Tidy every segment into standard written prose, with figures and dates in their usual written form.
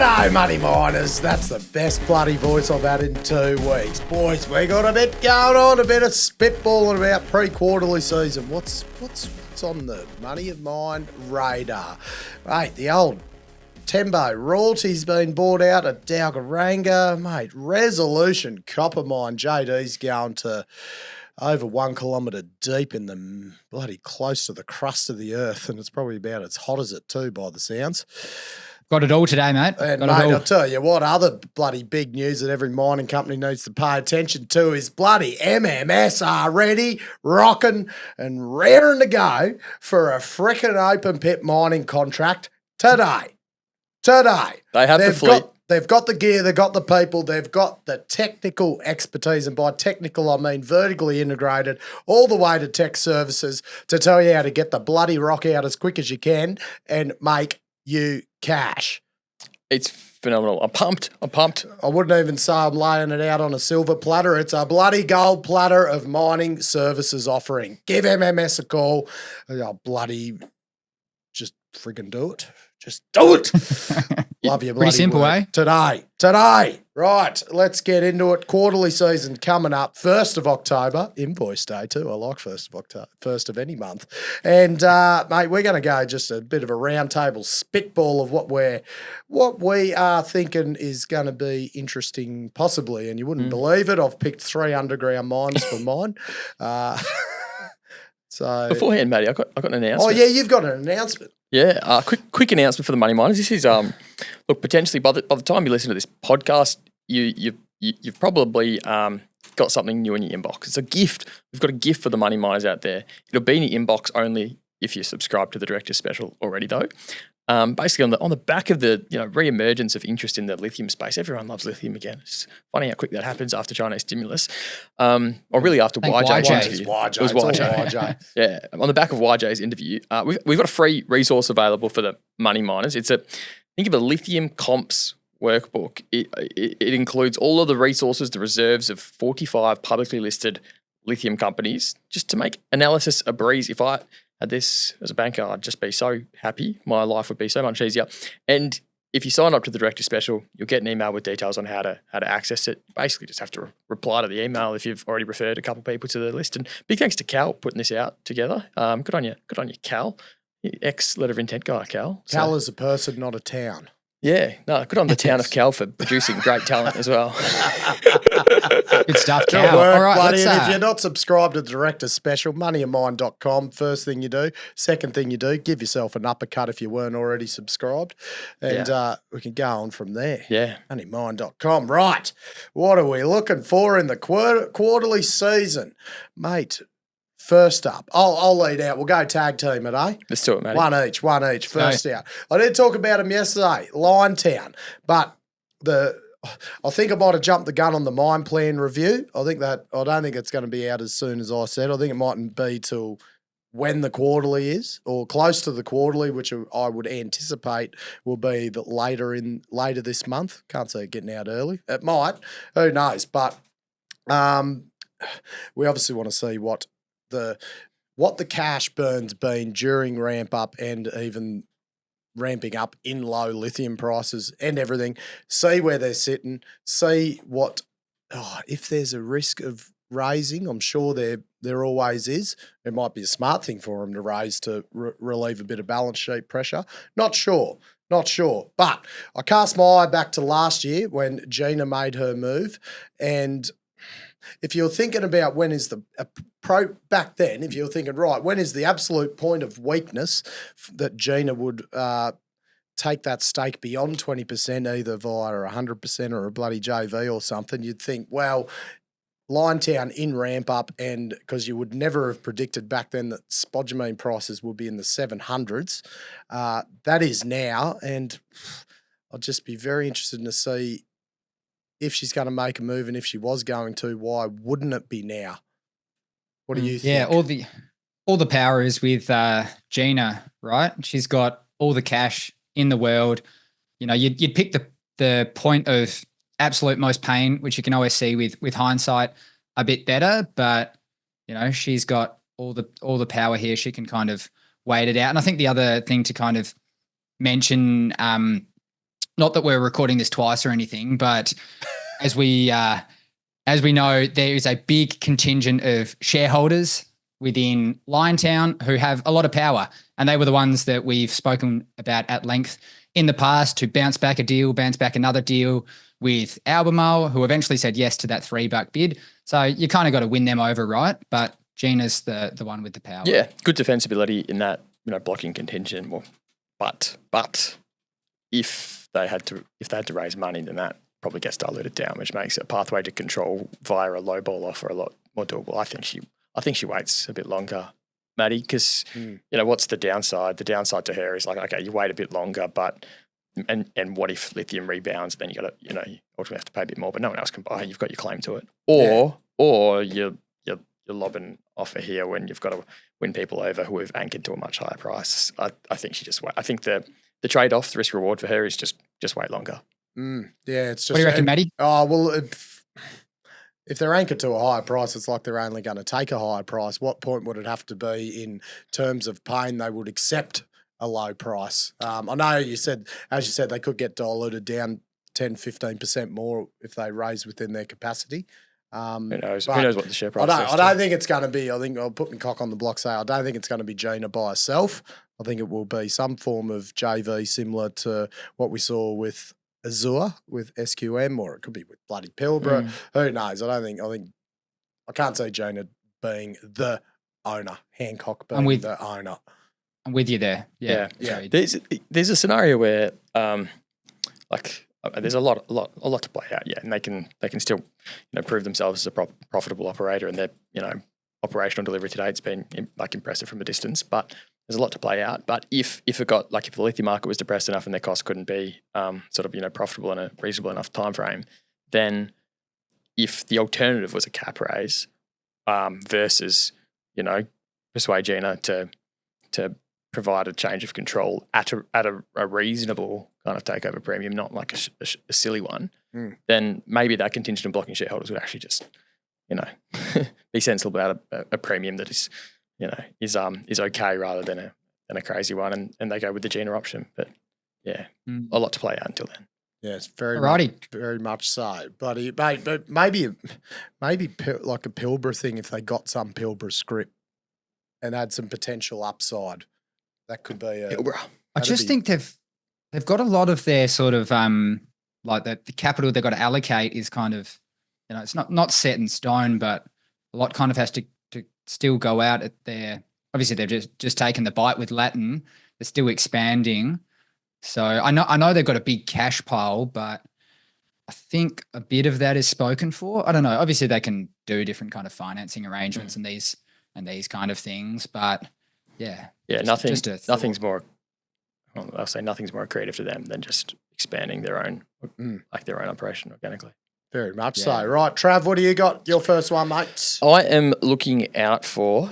Righto, money miners. That's the best bloody voice I've had in 2 weeks. Boys, we got a bit going on, a bit of spitballing about pre-quarterly season. What's on the money of mine radar? Mate, the old Tembo royalty's been bought out at Dalgaranga. Mate, Resolution copper mine JD's going to over 1 kilometre deep in the bloody close to the crust of the earth, and it's probably about as hot as it too by the sounds. Got it all today, mate. And, mate, I'll tell you what, other bloody big news that every mining company needs to pay attention to is bloody MMS are ready, rocking and raring to go for a frickin' open pit mining contract today. They have the fleet. They've got the gear, they've got the people, they've got the technical expertise, and by technical I mean vertically integrated all the way to tech services to tell you how to get the bloody rock out as quick as you can and make you cash. It's phenomenal. I'm pumped. I wouldn't even say I'm laying it out on a silver platter. It's a bloody gold platter of mining services offering. Give MMS a call. Oh, bloody, just friggin' do it. Just do it. Love you, bloody Pretty simple, word. Today. Right, let's get into it. Quarterly season coming up. 1st of October. Invoice day too. I like 1st of October. 1st of any month. And, mate, we're going to go just a bit of a roundtable spitball of what we are thinking is going to be interesting possibly. And you wouldn't believe it. I've picked 3 underground mines for mine. So Beforehand, Matty, I got an announcement. Oh, yeah, you've got an announcement. Yeah, quick announcement for the money miners. This is look, potentially by the time you listen to this podcast, you've probably got something new in your inbox. It's a gift. We've got a gift for the money miners out there. It'll be in your inbox only if you subscribe to the Director's Special already, though. Basically, on the back of the re-emergence of interest in the lithium space, everyone loves lithium again. It's funny how quick that happens after Chinese stimulus, or really after YJ's interview. It was YJ. Yeah, on the back of YJ's interview, we've got a free resource available for the money miners. Think of a lithium comps workbook. It includes all of the resources, the reserves of 45 publicly listed lithium companies, just to make analysis a breeze. If I had this as a banker, I'd just be so happy. My life would be so much easier. And if you sign up to the Director Special, you'll get an email with details on how to access it. Basically, just have to reply to the email if you've already referred a couple of people to the list. And big thanks to Cal putting this out together. Good on you, Cal. Ex letter of intent guy, Cal. Cal is a person, not a town. Yeah, no, good on the town of Cal for producing great talent as well. Good stuff, Good Cal. work, All right, buddy. let's, And if you're not subscribed to the Director's Special, moneyofmine.com, first thing you do. Second thing you do, give yourself an uppercut if you weren't already subscribed. And we can go on from there. Yeah. Moneyofmine.com. Right. What are we looking for in the quarterly season? Mate, first up, I'll lead out. We'll go tag team it, eh? Let's do it, mate. One each. First out. I did talk about them yesterday, Linetown, but I think I might have jumped the gun on the mine plan review. I don't think it's going to be out as soon as I said. I think it mightn't be till when the quarterly is, or close to the quarterly, which I would anticipate will be later this month. Can't see it getting out early. It might. Who knows? But we obviously want to see what the cash burn's been during ramp up and even ramping up in low lithium prices and everything. See where they're sitting. See if there's a risk of raising. I'm sure there always is. It might be a smart thing for them to raise to relieve a bit of balance sheet pressure. Not sure. But I cast my eye back to last year when Gina made her move, and if you're thinking about when is back then, if you're thinking, right, when is the absolute point of weakness that Gina would take that stake beyond 20%, either via 100% or a bloody JV or something, you'd think, well, Linetown in ramp up, and because you would never have predicted back then that spodumene prices would be in the 700s. That is now, and I'll just be very interested to see if she's going to make a move, and if she was going to, why wouldn't it be now? What do you think? Yeah, all the power is with Gina, right? She's got all the cash in the world. You know, you'd pick the point of absolute most pain, which you can always see with hindsight a bit better, but you know, she's got all the power here. She can kind of wait it out. And I think the other thing to kind of mention not that we're recording this twice or anything, but as we know, there is a big contingent of shareholders within Liontown who have a lot of power, and they were the ones that we've spoken about at length in the past to bounce back a deal, bounce back another deal with Albemarle, who eventually said yes to that $3 bid. So you kind of got to win them over, right? But Gina's the one with the power. Yeah, good defensibility in that, blocking contingent. Well, but if they had to raise money, then that probably gets diluted down, which makes a pathway to control via a low ball offer a lot more doable. I think she waits a bit longer, Maddie, because what's the downside? The downside to her is like, okay, you wait a bit longer, but and what if lithium rebounds? Then you got to you ultimately have to pay a bit more, but no one else can buy. You've got your claim to it, or you're lobbing offer here when you've got to win people over who have anchored to a much higher price. I think she just wait. I think the trade off, the risk reward for her is just wait longer. Yeah, it's just. What do you reckon, Maddie? Oh well, if they're anchored to a higher price, it's like they're only going to take a higher price. What point would it have to be in terms of pain they would accept a low price? I know as you said, they could get diluted down 10, 15% more if they raise within their capacity. Who knows what the share price is? I don't think it's going to be, I think I'll put my cock on the block, say I don't think it's going to be Gina by herself. I think it will be some form of JV similar to what we saw with Azure, with SQM, or it could be with bloody Pilbara. Who knows? I can't see Gina being the owner, Hancock being the owner. I'm with you there. Yeah. There's a scenario where there's a lot to play out, and they can still prove themselves as a profitable operator, and their operational delivery today it's been impressive from a distance, but there's a lot to play out. But if it got if the lithium market was depressed enough and their costs couldn't be profitable in a reasonable enough time frame, then if the alternative was a cap raise versus persuade Gina to provide a change of control at a reasonable kind of takeover premium, not like a silly one, then maybe that contingent and blocking shareholders would actually just be sensible about a premium that is okay rather than a crazy one, and they go with the Gina option. But a lot to play out until then. Yeah, it's very much so. But maybe like a Pilbara thing, if they got some Pilbara script and had some potential upside, that could be a Pilbara. I just think they've got a lot of their sort of like the capital they've got to allocate is kind of it's not set in stone, but a lot kind of has to still go out at their. Obviously, they've just taken the bite with Latin. They're still expanding. So I know they've got a big cash pile, but I think a bit of that is spoken for. I don't know. Obviously, they can do different kind of financing arrangements and these kind of things, but nothing's more. Well, I'll say nothing's more creative to them than just expanding their own operation organically. Very much so. Right, Trav, what do you got? Your first one, mate. I am looking out for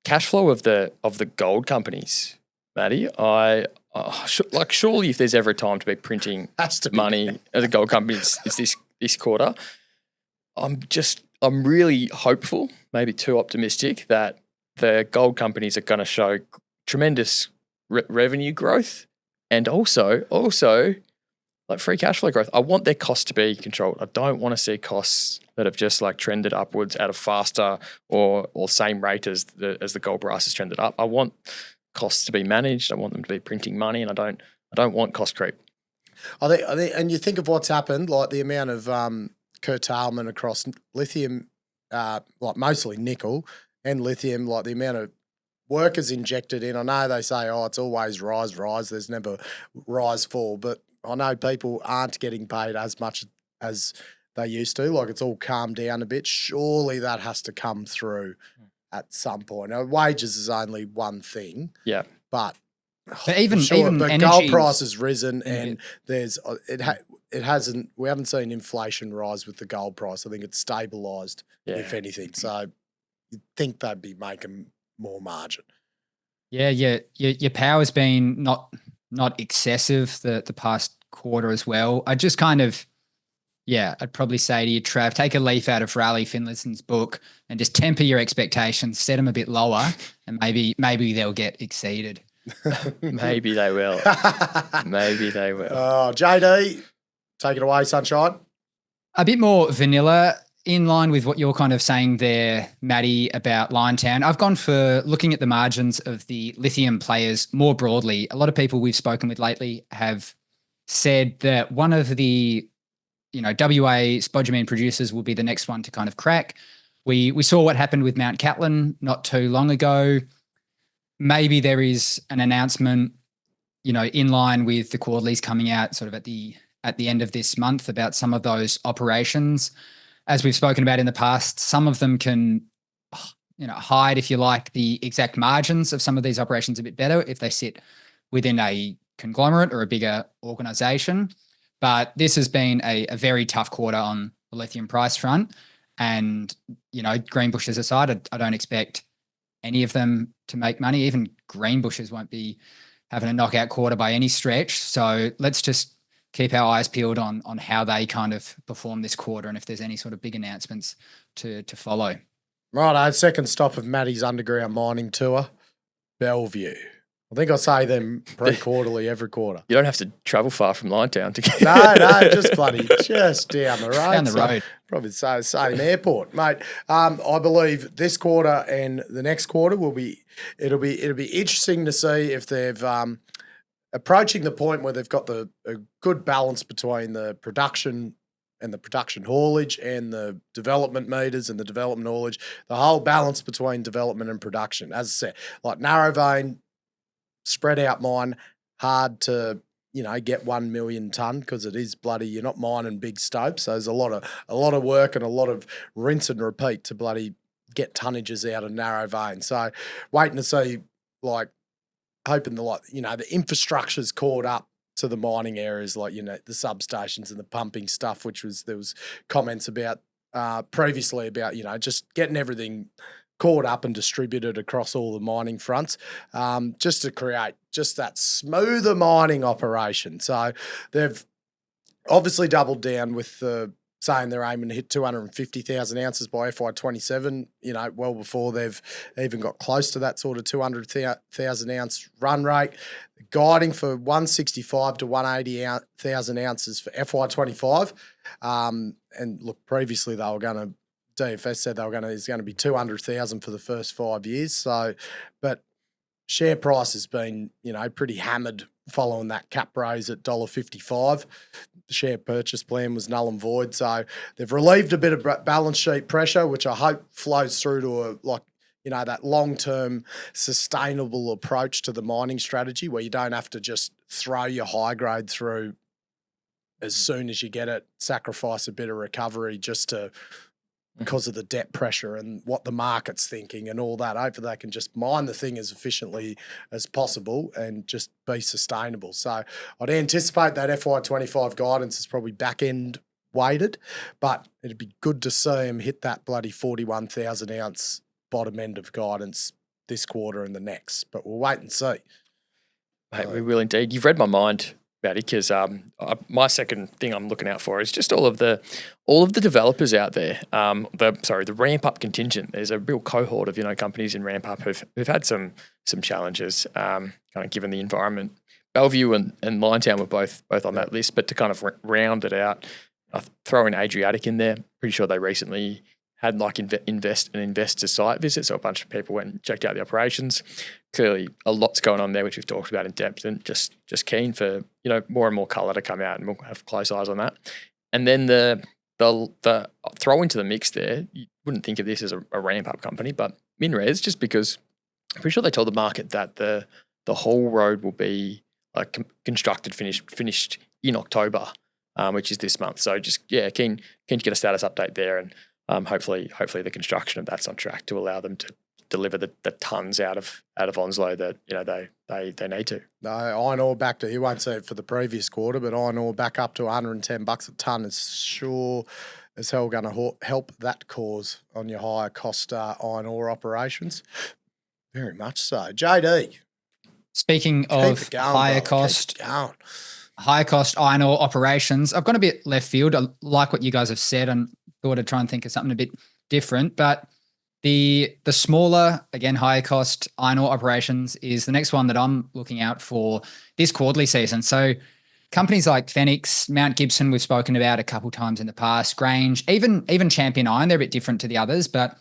cash flow of the gold companies, Maddie. Surely if there's ever a time to be printing money as a gold company, it's this quarter. I'm really hopeful, maybe too optimistic, that the gold companies are going to show tremendous revenue growth and also like free cash flow growth. I want their costs to be controlled. I don't want to see costs that have just trended upwards at a faster or same rate as the gold price has trended up. I want costs to be managed. I want them to be printing money, and I don't want cost creep. I think, and you think of what's happened, like the amount of curtailment across lithium, like mostly nickel and lithium, like the amount of workers injected in. I know they say, it's always rise. There's never rise, fall, but I know people aren't getting paid as much as they used to. Like it's all calmed down a bit. Surely that has to come through at some point. Now, wages is only one thing. Yeah. But even gold price has risen and there's it hasn't. We haven't seen inflation rise with the gold price. I think it's stabilised, if anything. So you'd think they'd be making more margin. Yeah. Your power's been not excessive the past quarter as well. I just kind of, I'd probably say to you, Trav, take a leaf out of Raleigh Finlayson's book and just temper your expectations, set them a bit lower, and maybe they'll get exceeded. Maybe they will. Maybe they will. Oh, JD, take it away, sunshine. A bit more vanilla, in line with what you're kind of saying there, Matty, about Liontown. I've gone for looking at the margins of the lithium players more broadly. A lot of people we've spoken with lately have said that one of the, WA spodumene producers will be the next one to kind of crack. We saw what happened with Mount Catlin not too long ago. Maybe there is an announcement, in line with the quarterlies coming out sort of at the end of this month about some of those operations. As we've spoken about in the past, some of them can, hide, if you like, the exact margins of some of these operations a bit better if they sit within a conglomerate or a bigger organization. But this has been a very tough quarter on the lithium price front. And, Greenbushes aside, I don't expect any of them to make money. Even Greenbushes won't be having a knockout quarter by any stretch. So let's just keep our eyes peeled on how they kind of perform this quarter and if there's any sort of big announcements to follow. Right, second stop of Matty's underground mining tour, Bellevue. I think I say them pre-quarterly every quarter. You don't have to travel far from Liontown to get. No, just down the road. Down the road. Probably say the same airport, mate. I believe this quarter and the next quarter it'll be interesting to see if they've approaching the point where they've got a good balance between the production and the production haulage and the development meters and the development haulage, the whole balance between development and production. As I said, like narrow vein, spread out mine, hard to, get 1 million tonne because it is bloody, you're not mining big stopes. So there's a lot of work and a lot of rinse and repeat to bloody get tonnages out of narrow vein. So waiting to see, hoping the infrastructure's caught up to the mining areas, the substations and the pumping stuff, there was comments about previously about, just getting everything caught up and distributed across all the mining fronts, just to create just that smoother mining operation. So they've obviously doubled down with saying they're aiming to hit 250,000 ounces by FY27, well before they've even got close to that sort of 200,000 ounce run rate. Guiding for 165 to 180,000 ounces for FY25. And look, previously they were going to, DFS said it's going to be 200,000 for the first 5 years. So, but share price has been, pretty hammered following that cap raise at $1.55. The share purchase plan was null and void. So they've relieved a bit of balance sheet pressure, which I hope flows through to that long-term sustainable approach to the mining strategy where you don't have to just throw your high grade through as soon as you get it, sacrifice a bit of recovery just to because of the debt pressure and what the market's thinking and all that. Hopefully they can just mine the thing as efficiently as possible and just be sustainable. So I'd anticipate that FY25 guidance is probably back-end weighted, but it'd be good to see them hit that bloody 41,000 ounce bottom end of guidance this quarter and the next. But we'll wait and see. Mate, we will indeed. You've read my mind, Matty, because my second thing I'm looking out for is just all of the developers out there. The ramp up contingent. There's a real cohort of companies in ramp up who've had some challenges, kind of given the environment. Bellevue and Liontown were both on that list, but to kind of round it out, I throw in Adriatic in there. Pretty sure they recently had investor site visit, so a bunch of people went and checked out the operations. Clearly, a lot's going on there, which we've talked about in depth, and just keen for more and more colour to come out, and we'll have close eyes on that. And then the throw into the mix there, you wouldn't think of this as a ramp up company, but MinRes, just because I'm pretty sure they told the market that the whole road will be constructed, finished in October, which is this month. So just keen to get a status update there, and hopefully the construction of that's on track to allow them to deliver the tons out of Onslow that they need to. No, iron ore back to, you won't see it for the previous quarter, but iron ore back up to $110 a tonne is sure as hell going to help that cause on your higher cost iron ore operations. Very much so. JD. Speaking of higher cost iron ore operations, I've gone a bit left field. I like what you guys have said and thought I'd try and think of something a bit different, but The smaller, again, higher cost iron ore operations is the next one that I'm looking out for this quarterly season. So companies like Phoenix, Mount Gibson, we've spoken about a couple times in the past, Grange, even Champion Iron, they're a bit different to the others, but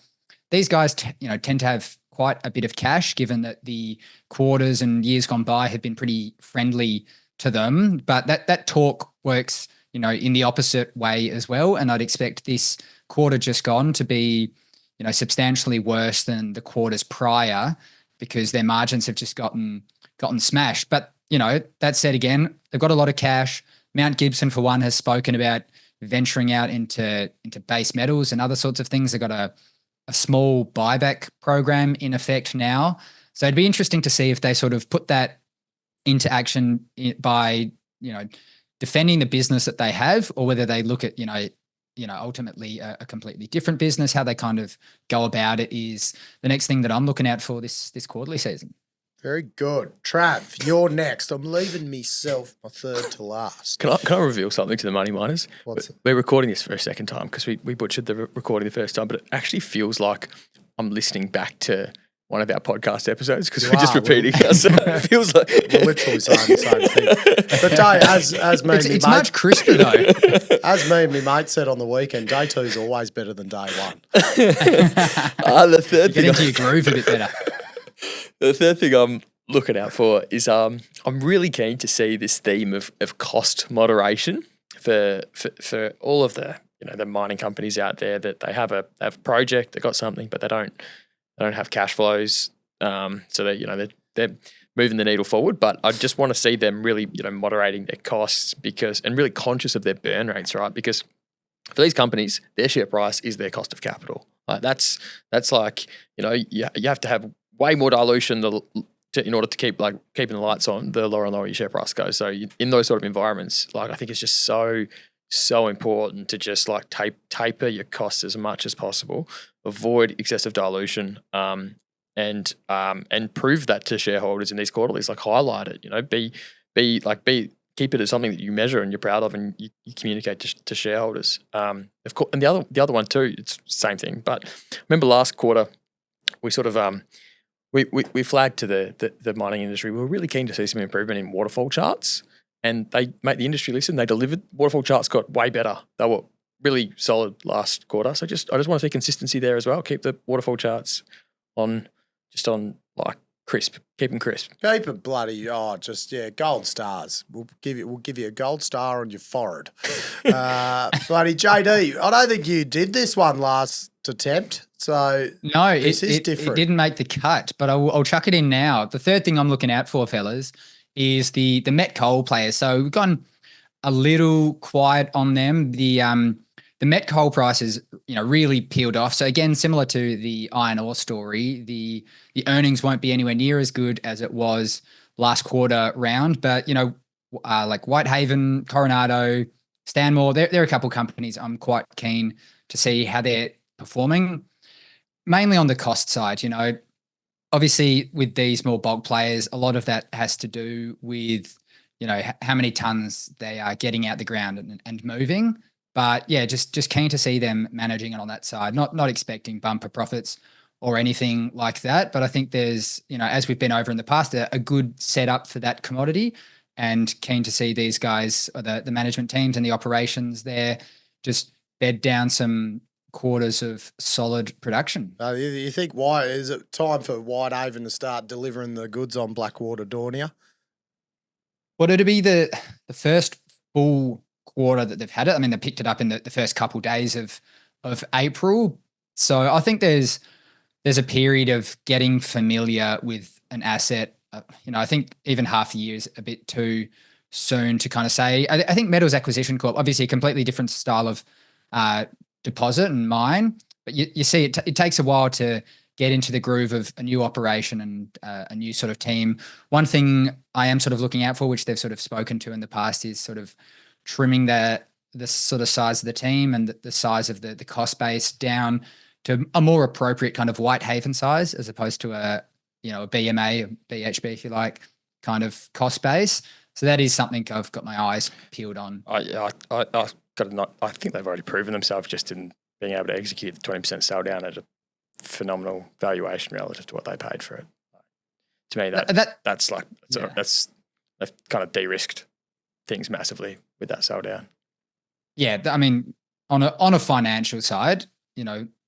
these guys tend to have quite a bit of cash, given that the quarters and years gone by have been pretty friendly to them. But that talk works, in the opposite way as well. And I'd expect this quarter just gone to be, substantially worse than the quarters prior, because their margins have just gotten smashed. But that said, again, they've got a lot of cash. Mount Gibson, for one, has spoken about venturing out into base metals and other sorts of things. They've got a small buyback program in effect now. So it'd be interesting to see if they sort of put that into action by, defending the business that they have, or whether they look at, ultimately a completely different business. How they kind of go about it is the next thing that I'm looking out for this quarterly season. Very good. Trav, you're next. I'm leaving myself my third to last. Can I reveal something to the money miners? What's it? We're recording this for a second time because we butchered the recording the first time, but it actually feels like I'm listening back to one of our podcast episodes because we're just repeating ourselves. It feels like we're literally saying the same thing. But Day, as me, it's much crisper though. As me and my mate said on the weekend, day 2 is always better than day 1. The third Get into your groove a bit better. The third thing I'm looking out for is I'm really keen to see this theme of cost moderation for all of the the mining companies out there, that they have a project, they've got something, but they don't have cash flows, so that they're moving the needle forward. But I just want to see them really moderating their costs and really conscious of their burn rates, right? Because for these companies, their share price is their cost of capital. That's like you have to have way more dilution in order to keep keeping the lights on. The lower and lower your share price goes. So in those sort of environments, I think it's just so important to just taper your costs as much as possible, avoid excessive dilution, and prove that to shareholders in these quarterlies. Highlight it. Keep it as something that you measure and you're proud of, and you communicate to shareholders. Of course, and the other one too, it's the same thing. But remember last quarter, we sort of we flagged to the mining industry. We were really keen to see some improvement in waterfall charts, and they made the industry listen. They delivered. Waterfall charts got way better. They were really solid last quarter. So I just want to see consistency there as well. Keep the waterfall charts on crisp. Keep them crisp. Keep it bloody gold stars. We'll give you a gold star on your forehead. Bloody JD, I don't think you did this one last attempt. So no, it didn't make the cut, but I'll chuck it in now. The third thing I'm looking out for, fellas, is the met coal players. So we've gone a little quiet on them. The met coal prices, really peeled off. So again, similar to the iron ore story, the earnings won't be anywhere near as good as it was last quarter round. But like Whitehaven, Coronado, Stanmore, there are a couple of companies I'm quite keen to see how they're performing, mainly on the cost side. Obviously with these more bulk players, a lot of that has to do with how many tons they are getting out the ground and moving. But yeah, just keen to see them managing it on that side. Not expecting bumper profits or anything like that. But I think there's, as we've been over in the past, a good setup for that commodity, and keen to see these guys, or the management teams and the operations there, just bed down some quarters of solid production. You think is it time for Whitehaven to start delivering the goods on Blackwater Dornier? Well, it'll be the first full quarter that they've had it. I mean, they picked it up in the first couple of days of April. So I think there's a period of getting familiar with an asset. I think even half a year is a bit too soon to kind of say. I think Metals Acquisition Corp, obviously a completely different style of deposit and mine, but you see it takes a while to get into the groove of a new operation and a new sort of team. One thing I am sort of looking out for, which they've sort of spoken to in the past, is sort of trimming the sort of size of the team and the size of the cost base down to a more appropriate kind of Whitehaven size, as opposed to a BMA, or BHB, if you like, kind of cost base. So that is something I've got my eyes peeled on. I think they've already proven themselves just in being able to execute the 20% sell down at a phenomenal valuation relative to what they paid for it. To me, that's they've kind of de-risked things massively with that sell down. Yeah, I mean, on a financial side,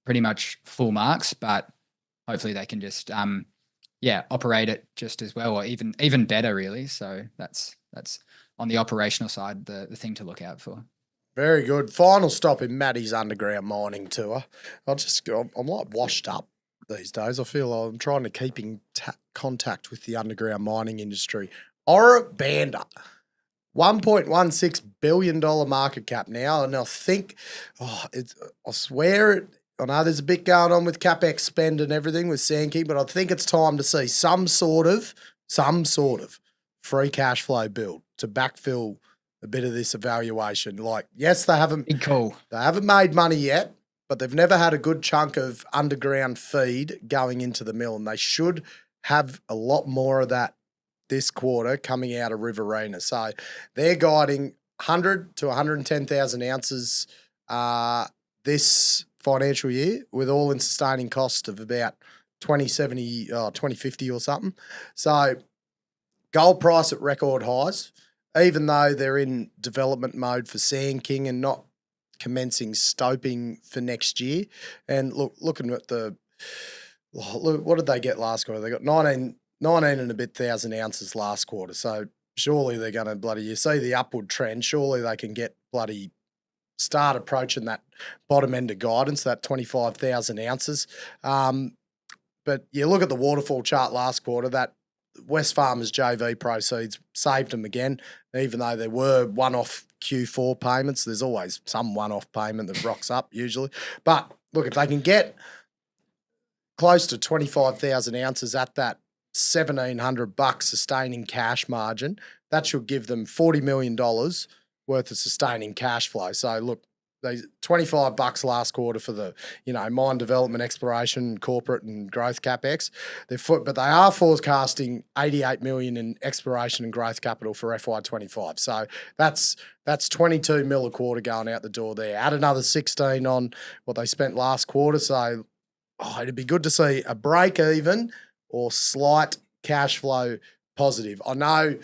pretty much full marks, but hopefully they can just operate it just as well, or even better, really. So that's on the operational side the thing to look out for. Very good. Final stop in Maddie's underground mining tour. I'm like washed up these days. I feel I'm trying to keep in contact with the underground mining industry. Oric Bander, $1.16 billion market cap now, and I think, I swear, I know there's a bit going on with CapEx spend and everything with Sandvik, but I think it's time to see some sort of free cash flow build to backfill a bit of this evaluation. Like, yes, they haven't made money yet, but they've never had a good chunk of underground feed going into the mill, and they should have a lot more of that this quarter coming out of Riverina. So they're guiding 100 to 110,000 ounces this financial year, with all-in sustaining cost of about 2050 or something. So gold price at record highs, even though they're in development mode for Sand King and not commencing stoping for next year. And looking at what did they get last quarter? They got 19 and a bit thousand ounces last quarter. So surely they're going to you see the upward trend. Surely they can get start approaching that bottom end of guidance, that 25,000 ounces. But you look at the waterfall chart last quarter, that West Farmers JV proceeds saved them again, even though there were one-off Q4 payments. There's always some one-off payment that rocks up usually. But look, if they can get close to 25,000 ounces at that $1,700 sustaining cash margin, that should give them $40 million worth of sustaining cash flow. So look, they $25 last quarter for the mine development, exploration, corporate and growth capex. But they are forecasting $88 million in exploration and growth capital for FY25. So that's 22 mil a quarter going out the door there. Add another 16 on what they spent last quarter. So it'd be good to see a break even or slight cash flow positive. I know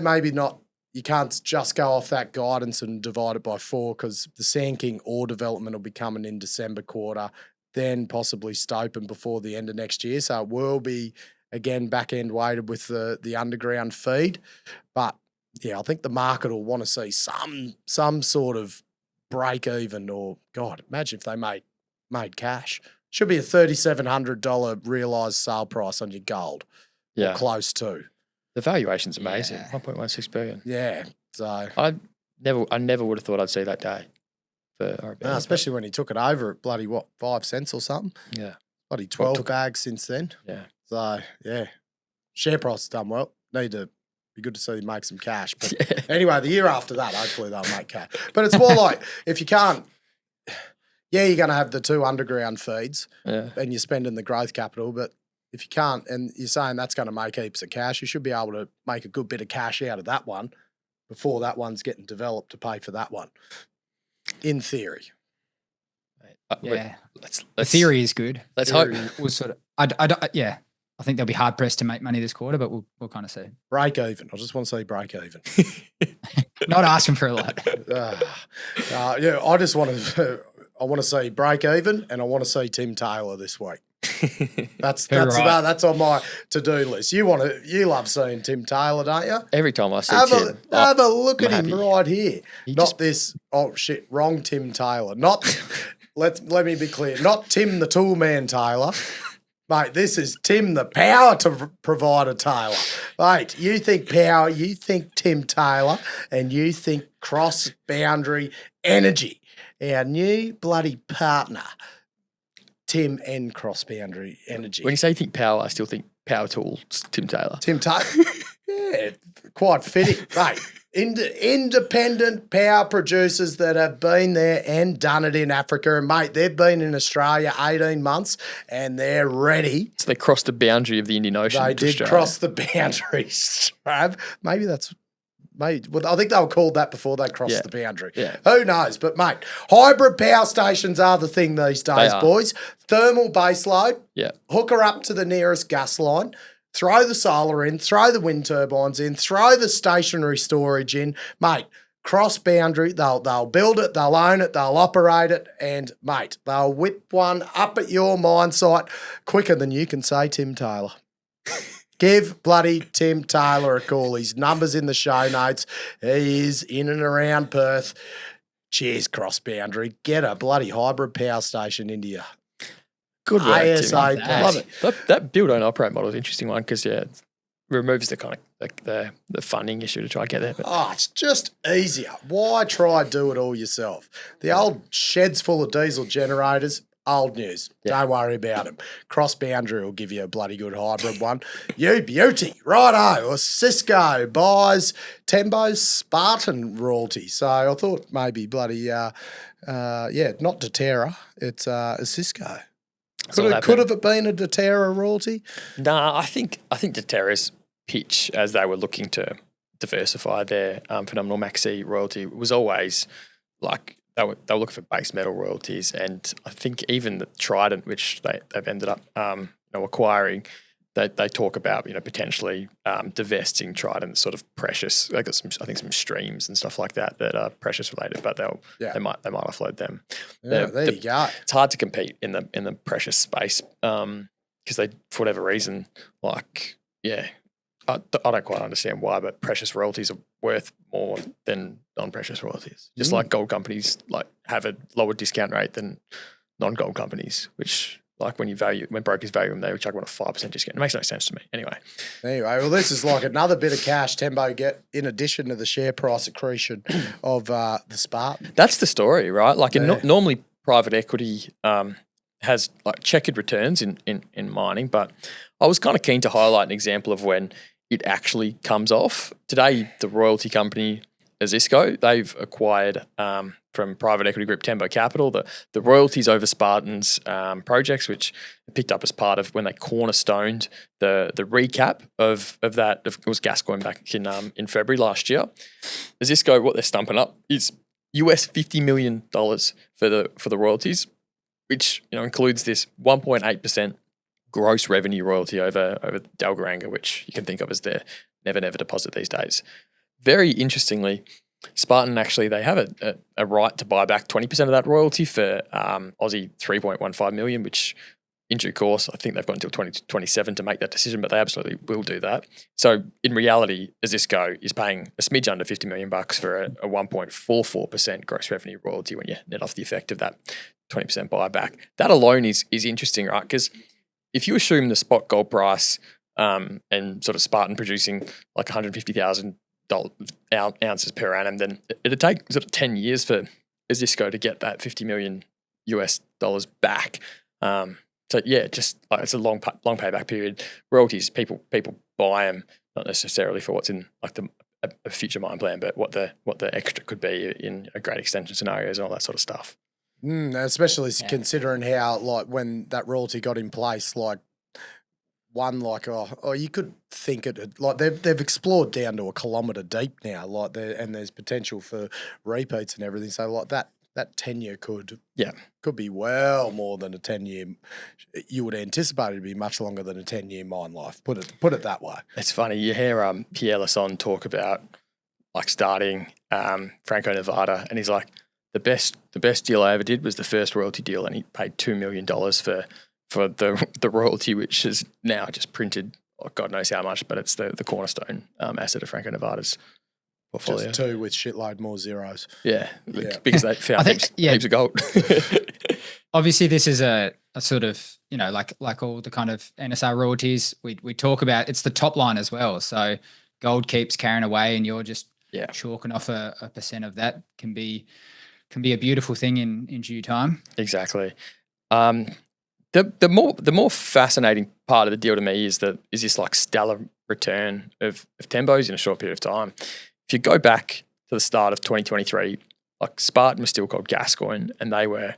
maybe not. You can't just go off that guidance and divide it by 4, because the Sand King ore development will be coming in December quarter, then possibly stoping before the end of next year. So it will be, again, back-end weighted with the underground feed. But, yeah, I think the market will want to see some sort of break even, or, God, imagine if they made cash. Should be a $3,700 realised sale price on your gold, or close to. The valuation's amazing. Yeah. $1.16 billion. Yeah. So I never would have thought I'd see that day for RB. No, especially when he took it over at bloody 5 cents or something. Yeah. Bloody 12 bags since then. Yeah. So yeah. Share price has done well. Need to be good to see him make some cash. But anyway, the year after that, hopefully they'll make cash. But it's more like, if you can't, you're going to have the 2 underground feeds and you're spending the growth capital, but if you can't, and you're saying that's going to make heaps of cash, you should be able to make a good bit of cash out of that one before that one's getting developed to pay for that one, in theory. Yeah. The theory is good. Let's hope. I think they'll be hard pressed to make money this quarter, but we'll kind of see. Break even. I just want to say break even. Not asking for a lot. I just want to see break even, and I want to see Tim Taylor this week. That's on my to-do list. You love seeing Tim Taylor, don't you? Every time I see Tim, have a look at him right here. Wrong Tim Taylor. Not let me be clear. Not Tim the Toolman Taylor. Mate, this is Tim the Power to Provider Taylor. Mate, you think power, you think Tim Taylor, and you think CrossBoundary Energy, our new bloody partner. Tim and CrossBoundary Energy. When you say think power, I still think power tools, Tim Taylor. Tim Taylor? Yeah, quite fitting. Mate, independent power producers that have been there and done it in Africa. And, mate, they've been in Australia 18 months and they're ready. So they crossed the boundary of the Indian Ocean. They did cross the boundaries, Trav. Maybe Maybe, well, I think they were called that before they crossed the boundary. Yeah. Who knows? But, mate, hybrid power stations are the thing these days, boys. Thermal baseload. Yeah. Hook her up to the nearest gas line. Throw the solar in. Throw the wind turbines in. Throw the stationary storage in. Mate, CrossBoundary, they'll build it, they'll own it, they'll operate it, and, mate, they'll whip one up at your mine site quicker than you can say Tim Taylor. Give bloody Tim Taylor a call. His number's in the show notes. He is in and around Perth. Cheers, CrossBoundary. Get a bloody hybrid power station into you. Good work, Tim. ASAP. Love it. That build, own, operate model is an interesting one because, it removes the kind of the funding issue to try and get there. But. It's just easier. Why try do it all yourself? The old sheds full of diesel generators, old news. Don't worry about them. CrossBoundary will give you a bloody good hybrid one. You beauty. Righto. Or Cisco buys Tembo's Spartan royalty. So I thought maybe bloody, not Deterra. It's a Cisco. Could have it been a Deterra royalty? Nah, I think Deterra's pitch as they were looking to diversify their phenomenal Maxi royalty was always like they were looking for base metal royalties, and I think even the Trident, which they've ended up acquiring, they talk about potentially divesting Trident sort of precious. They got some streams and stuff like that are precious related, but they might offload them. Yeah, there you go. It's hard to compete in the precious space because they, for whatever reason, I don't quite understand why, but precious royalties are worth more than non-precious royalties. Just like gold companies have a lower discount rate than non-gold companies, which when brokers value them, they would chuck on a 5% discount. It makes no sense to me. Anyway, well, this is like another bit of cash Tembo get in addition to the share price accretion of the Spartan. That's the story, right? Normally private equity has checkered returns in mining, but I was kind of keen to highlight an example of when it actually comes off. Today, the royalty company Azisco, they've acquired from private equity group Tembo Capital the royalties over Spartan's projects, which they picked up as part of when they cornerstoned the recap of that. It was Gascoigne back in February last year. Azisco, what they're stumping up is $50 million for the royalties, which includes this 1.8% gross revenue royalty over Dalgaranga, which you can think of as their never deposit these days. Very interestingly, Spartan actually, they have a right to buy back 20% of that royalty for Aussie 3.15 million, which in due course, I think they've got until 2027 to make that decision, but they absolutely will do that. So in reality, Azisco is paying a smidge under $50 million for a 1.44% gross revenue royalty when you net off the effect of that 20% buyback. That alone is interesting, right? Because if you assume the spot gold price and sort of Spartan producing 150,000 ounces per annum, then it'd take sort of 10 years for Azisco to get that $50 million back. It's a long payback period. Royalties, people buy them not necessarily for what's in a future mine plan, but what the extra could be in a great extension scenarios and all that sort of stuff. Especially considering how when that royalty got in place, you could think it they've explored down to a kilometre deep now, and there's potential for repeats and everything. So that tenure could be well more than a 10-year. You would anticipate it to be much longer than a 10-year mine life. Put it that way. It's funny you hear Pierre Lasson talk about starting Franco Nevada, and he's like, the best deal I ever did was the first royalty deal, and he paid $2 million for the royalty, which is now just printed, God knows how much, but it's the cornerstone asset of Franco Nevada's portfolio. Just two with shitload more zeros. Yeah. Because they found heaps of gold. Obviously, this is a sort of, like all the kind of NSR royalties we talk about, it's the top line as well. So gold keeps carrying away and you're just chalking off a percent of that can be a beautiful thing in due time. Exactly. The more fascinating part of the deal to me is this stellar return of Tembo's in a short period of time. If you go back to the start of 2023, Spartan was still called Gascoigne, and they were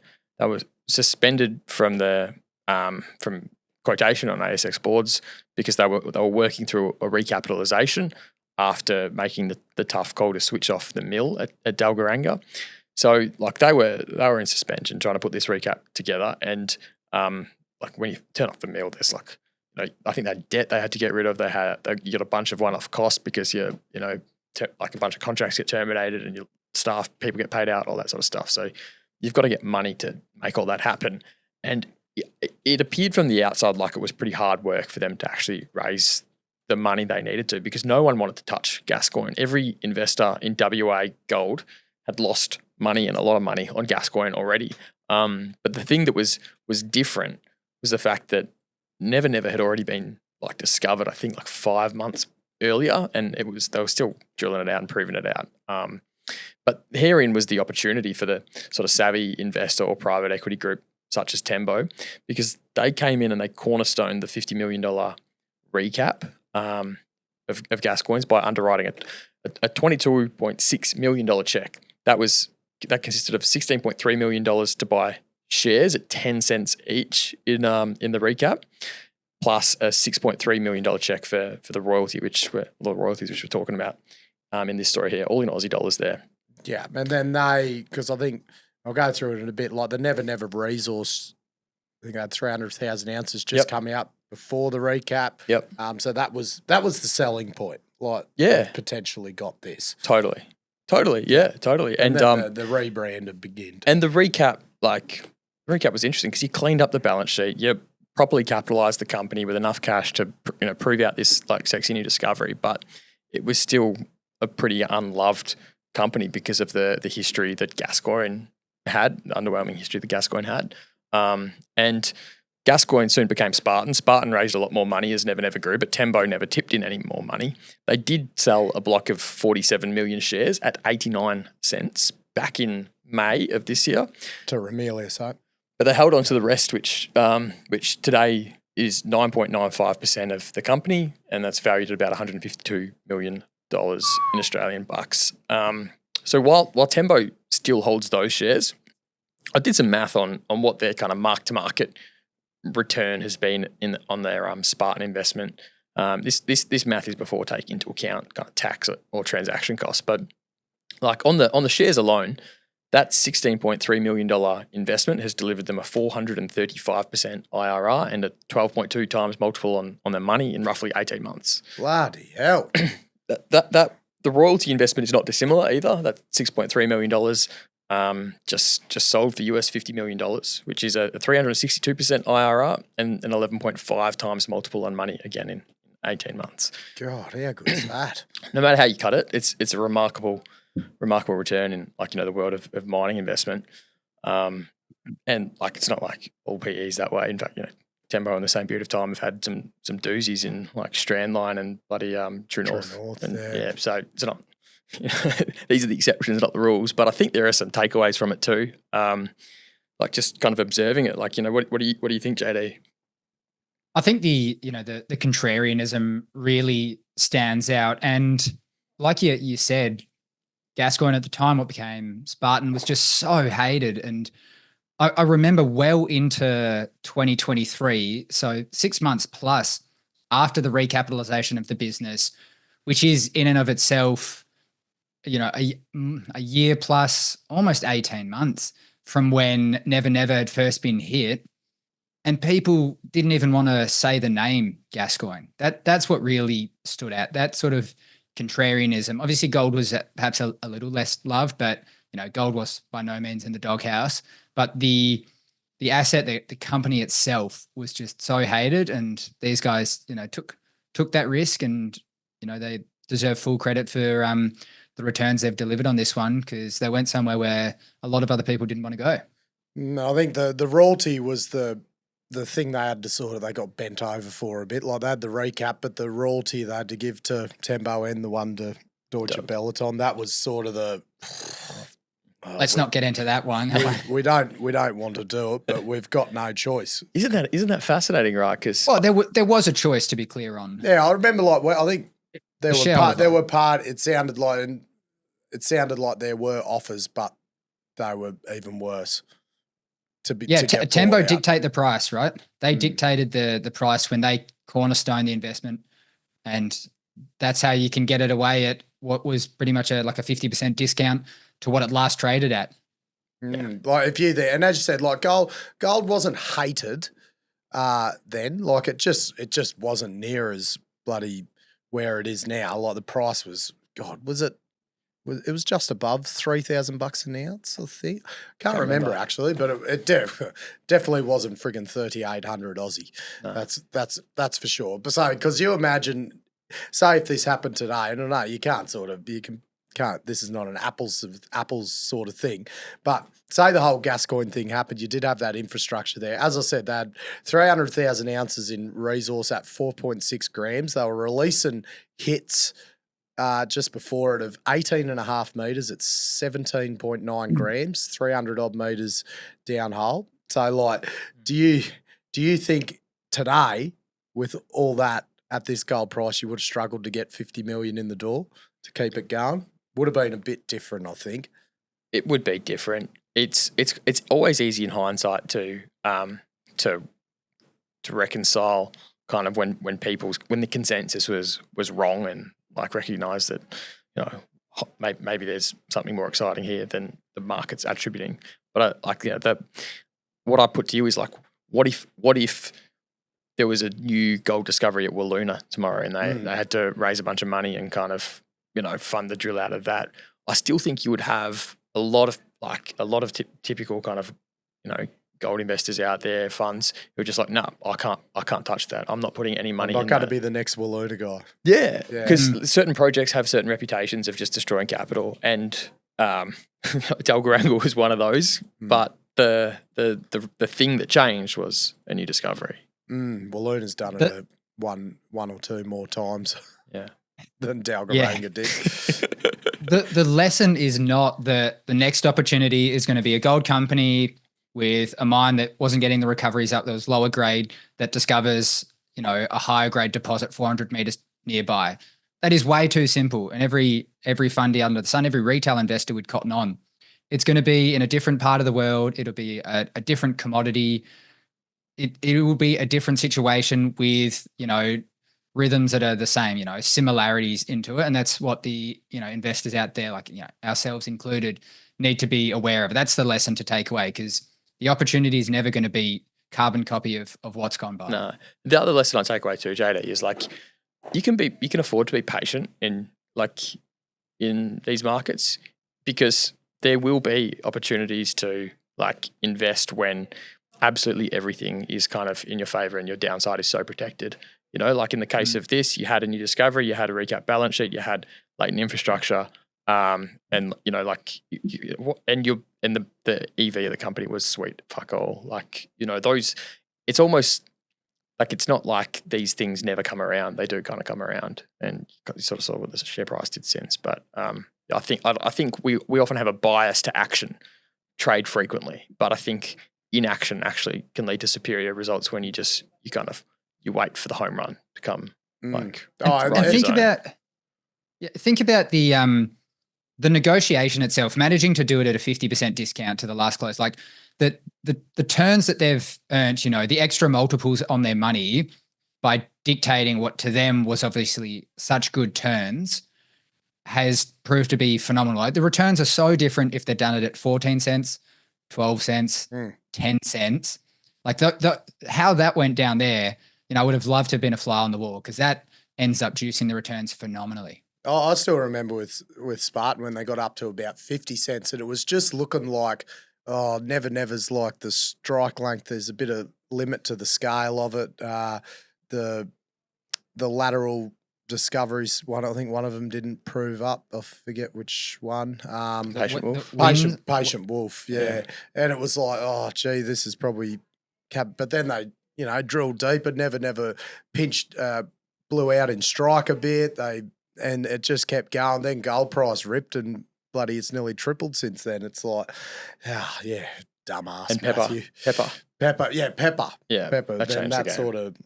suspended from from quotation on ASX boards because they were working through a recapitalisation after making the tough call to switch off the mill at Dalgaranga. So like they were in suspension trying to put this recap together, and like when you turn off the mill, there's like, you know, I think that debt they had to get rid of. You got a bunch of one-off costs because like a bunch of contracts get terminated and your staff people get paid out, all that sort of stuff. So you've got to get money to make all that happen. And it appeared from the outside like it was pretty hard work for them to actually raise the money they needed to, because no one wanted to touch Gascoyne. Every investor in WA gold had lost money, and a lot of money, on Gascoyne already. But the thing that was different was the fact that Never Never had already been like discovered, I think like 5 months earlier, and they were still drilling it out and proving it out. But herein was the opportunity for the sort of savvy investor or private equity group such as Tembo, because they came in and they cornerstoned the $50 million recap of Gascoyne's by underwriting a $22.6 million check. That consisted of $16.3 million to buy shares at 10 cents each in the recap, plus a $6.3 million check for the royalties which we're talking about in this story here, all in Aussie dollars there. Yeah, and then because I think I'll go through it in a bit, like the Never Never resource, I think they had 300,000 ounces just coming up before the recap. Yep. So that was the selling point. Like, potentially got this. Totally. Yeah, totally. And the rebrand had begun. And the recap was interesting because you cleaned up the balance sheet. You properly capitalized the company with enough cash to prove out this like sexy new discovery, but it was still a pretty unloved company because of the history that Gascoyne had, the underwhelming history that Gascoyne had. And Gascoyne soon became Spartan. Spartan raised a lot more money as Never Never grew, but Tembo never tipped in any more money. They did sell a block of 47 million shares at 89 cents back in May of this year. To Ramelius, right? But they held on to the rest, which today is 9.95% of the company, and that's valued at about $152 million in Australian bucks. So while Tembo still holds those shares, I did some math on what their kind of mark-to-market return has been on their Spartan investment. This math is before taking into account kind of tax or transaction costs, but like on the shares alone, that $16.3 million investment has delivered them a 435% IRR and a 12.2 times multiple on their money in roughly 18 months. Bloody hell. That the royalty investment is not dissimilar either. That $6.3 million just sold for US $50 million, which is a 362% IRR and an 11.5 times multiple on money again in 18 months. God, how good is that? No matter how you cut it, it's a remarkable return in the world of mining investment. And like it's not like all PEs that way. In fact, Tembo in the same period of time have had some doozies in like Strandline and bloody True North. And yeah, so it's not these are the exceptions, not the rules. But I think there are some takeaways from it too. Like just kind of observing it. Like, what do you think, JD? I think the contrarianism really stands out. And like you said, Gascoyne at the time, what became Spartan, was just so hated. And I remember well into 2023, so 6 months plus after the recapitalization of the business, which is in and of itself, a year plus, almost 18 months from when Never Never had first been hit. And people didn't even want to say the name Gascoyne. That's what really stood out. That sort of contrarianism. Obviously, gold was perhaps a little less loved, but gold was by no means in the doghouse. But the asset, the company itself, was just so hated, and these guys, took that risk, and they deserve full credit for the returns they've delivered on this one, because they went somewhere where a lot of other people didn't want to go. No, I think the royalty was the thing they had to they got bent over for a bit. Like they had the recap, but the royalty they had to give to Tembo and the one to Deutsche Peloton, that was sort of the... Let's not get into that one. We don't want to do it, but we've got no choice. Isn't that fascinating, right? Because there was a choice, to be clear on. Yeah, I remember I think there were part. It sounded like there were offers, but they were even worse. Tembo dictate the price, right? They dictated the price when they cornerstone the investment, and that's how you can get it away at what was pretty much like a 50% discount to what it last traded at. Like if you there, and as you said, like gold wasn't hated then. Like it just wasn't near as bloody where it is now. Like the price was, God, it was just above $3,000 an ounce, I think. Can't remember actually, but it definitely wasn't friggin' 3,800 Aussie. No. That's for sure. But so, because you imagine, say if this happened today, I don't know, you can't. This is not an apples sort of thing, but say the whole Gascoigne thing happened, you did have that infrastructure there. As I said, they had 300,000 ounces in resource at 4.6 grams. They were releasing hits just before it of 18.5 metres at 17.9 grams, 300 odd metres downhole. So, like, do you think today, with all that at this gold price, you would have struggled to get 50 million in the door to keep it going? Would have been a bit different, I think. It would be different. It's always easy in hindsight to reconcile kind of when the consensus was wrong, and like recognise that, you know, maybe there's something more exciting here than the market's attributing. But what I put to you is like, what if there was a new gold discovery at Wiluna tomorrow and they had to raise a bunch of money and kind of, you know, fund the drill out of that? I still think you would have a lot of typical kind of, you know, gold investors out there, funds who are just like, no, I can't touch that. I'm not putting any money in. I'm not going to be the next Wiluna guy. Yeah, because certain projects have certain reputations of just destroying capital, and Dalgaranga was one of those. But the thing that changed was a new discovery. Wiluna's done it one or two more times. Yeah. Than Dalgaranga did. The lesson is not that the next opportunity is going to be a gold company with a mine that wasn't getting the recoveries up, that was lower grade, that discovers, you know, a higher grade deposit 400 meters nearby. That is way too simple. And every fundy under the sun, every retail investor would cotton on. It's going to be in a different part of the world. It'll be a different commodity. It will be a different situation with, you know, rhythms that are the same, you know, similarities into it. And that's what the, you know, investors out there, like, you know, ourselves included, need to be aware of. That's the lesson to take away, because the opportunity is never going to be carbon copy of what's gone by. No. The other lesson I take away too, JD, is like you can afford to be patient in these markets, because there will be opportunities to like invest when absolutely everything is kind of in your favor and your downside is so protected. You know, like in the case of this, you had a new discovery, you had a recap balance sheet, you had latent infrastructure, and you know, like, the EV of the company was sweet, fuck all. Like, you know, those, it's almost like, it's not like these things never come around. They do kind of come around, and you sort of saw what the share price did since. But I think we often have a bias to action, trade frequently, but I think inaction actually can lead to superior results when you wait for the home run to come. Like, think about the negotiation itself, managing to do it at a 50% discount to the last close. Like the turns that they've earned, you know, the extra multiples on their money by dictating what to them was obviously such good turns, has proved to be phenomenal. Like the returns are so different if they're done it at 14 cents, 12 cents, 10 cents. Like how that went down there, you know, I would have loved to have been a fly on the wall, because that ends up juicing the returns phenomenally. Oh, I still remember with Spartan when they got up to about 50 cents, and it was just looking like, never's like the strike length. There's a bit of limit to the scale of it. The lateral discoveries, I think one of them didn't prove up. I forget which one. Patient Wolf. Patient Wolf, yeah. And it was like, oh, gee, this is probably but then they, you know, drilled deep and never pinched, blew out in strike a bit. And it just kept going. Then gold price ripped, and bloody, it's nearly tripled since then. It's like, dumbass. And Matthew. Pepper. Then that sort of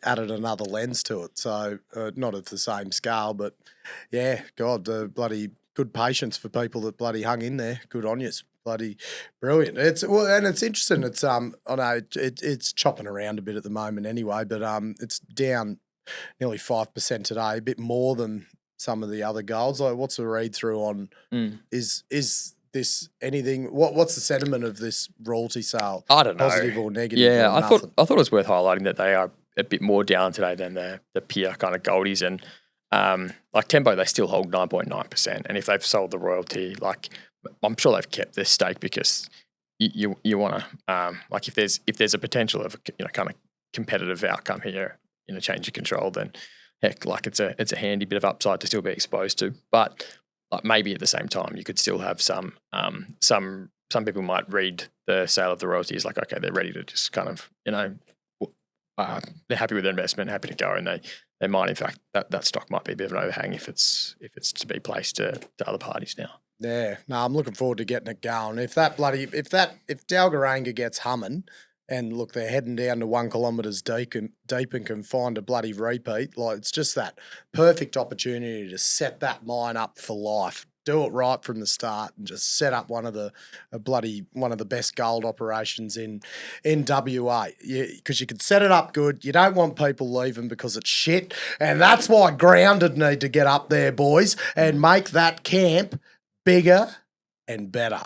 added another lens to it. So not at the same scale, but yeah, God, the bloody good patience for people that bloody hung in there. Good on you. Bloody brilliant. And it's interesting. It's I know it's chopping around a bit at the moment anyway, but it's down nearly 5% today, a bit more than some of the other goals. Like, what's the read through on? Is this anything? What's the sentiment of this royalty sale? I don't know, positive or negative? Yeah, or I nothing? thought it was worth highlighting that they are a bit more down today than the peer kind of goldies, and like Tembo, they still hold 9.9%, and if they've sold the royalty, like I'm sure they've kept their stake because you want to like if there's a potential of kind of competitive outcome here in a change of control, then heck, like it's a handy bit of upside to still be exposed to. But like maybe at the same time, you could still have some people might read the sale of the royalty as like, okay, they're ready to just kind of they're happy with their investment, happy to go, and they might in fact that stock might be a bit of an overhang if it's to be placed to other parties now. Yeah, no, I'm looking forward to getting it going. If Dalgaranga gets humming, and look, they're heading down to 1 kilometres deep and can find a bloody repeat. Like, it's just that perfect opportunity to set that mine up for life. Do it right from the start and just set up one of the best gold operations in WA. Because you can set it up good. You don't want people leaving because it's shit. And that's why Grounded need to get up there, boys, and make that camp bigger and better.